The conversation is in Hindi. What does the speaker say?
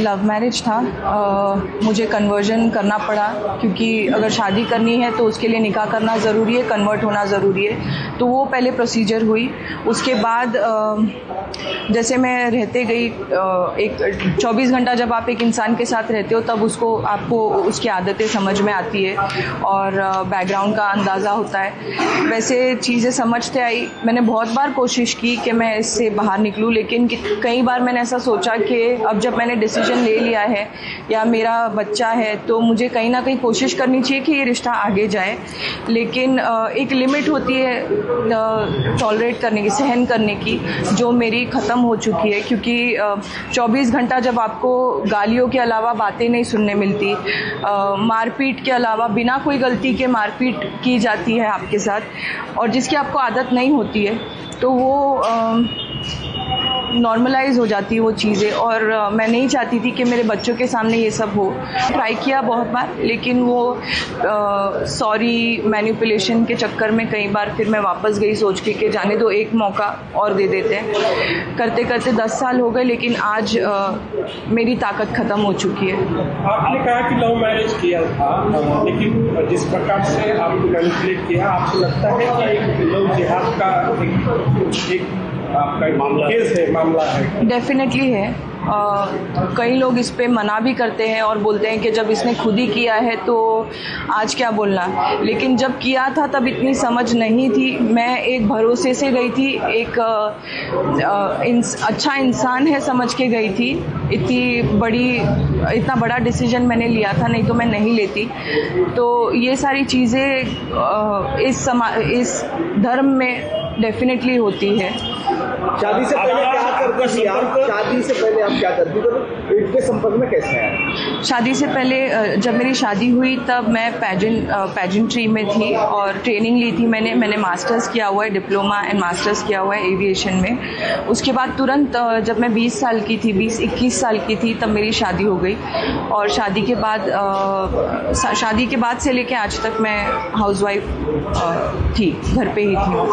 लव मैरिज था। मुझे कन्वर्जन करना पड़ा क्योंकि अगर शादी करनी है तो उसके लिए निकाह करना ज़रूरी है, कन्वर्ट होना ज़रूरी है। तो वो पहले प्रोसीजर हुई। उसके बाद जैसे मैं रहते गई, एक 24 घंटा जब आप एक इंसान के साथ रहते हो तब आपको उसकी आदतें समझ में आती है और बैकग्राउंड का अंदाज़ा होता है। वैसे चीज़ें समझते आई। मैंने बहुत बार कोशिश की कि मैं इससे बाहर निकलूं, लेकिन कई बार मैंने ऐसा सोचा कि अब जब मैंने डिसीजन ले लिया है या मेरा बच्चा है तो मुझे कहीं ना कहीं कोशिश करनी चाहिए कि ये रिश्ता आगे जाए। लेकिन एक लिमिट होती है टॉलरेट करने की, सहन करने की, जो मेरी ख़त्म हो चुकी है। क्योंकि 24 घंटा जब आपको गालियों के अलावा बातें नहीं सुनने मिलती, मारपीट के अलावा बिना कोई गलती के मारपीट की जाती है आपके साथ, और जिसकी आपको आदत नहीं होती है, तो वो नॉर्मलाइज हो जाती है वो चीज़ें। और मैं नहीं चाहती थी कि मेरे बच्चों के सामने ये सब हो। ट्राई किया बहुत बार, लेकिन वो सॉरी मैनिपुलेशन के चक्कर में कई बार फिर मैं वापस गई सोच के कि जाने दो, एक मौका और दे देते हैं। करते करते 10 साल हो गए, लेकिन आज मेरी ताकत ख़त्म हो चुकी है। आपने कहा कि लव मैरिज किया था, लेकिन जिस प्रकार से आपको मैनिपुलेट किया, आपको लगता है कि एक लव जिहाद का एक आपका मामला है? डेफिनेटली है। कई लोग इस पे मना भी करते हैं और बोलते हैं कि जब इसने खुद ही किया है तो आज क्या बोलना। लेकिन जब किया था तब इतनी समझ नहीं थी। मैं एक भरोसे से गई थी, एक अच्छा इंसान है समझ के गई थी। इतना बड़ा डिसीजन मैंने लिया था, नहीं तो मैं नहीं लेती। तो ये सारी चीज़ें इस धर्म में डेफिनेटली होती है। शादी से पहले क्या करती थी आप? शादी से पहले आप क्या करती थी? इनके संपर्क में कैसे आए? शादी से पहले जब मेरी शादी हुई तब मैं पैजेंट्री में थी और ट्रेनिंग ली थी। मैंने मास्टर्स किया हुआ है, डिप्लोमा एंड मास्टर्स किया हुआ है एविएशन में। उसके बाद तुरंत जब मैं 20 साल की थी, 20-21 साल की थी, तब मेरी शादी हो गई। और शादी के बाद से लेके आज तक मैं हाउसवाइफ थी, घर पे ही थी।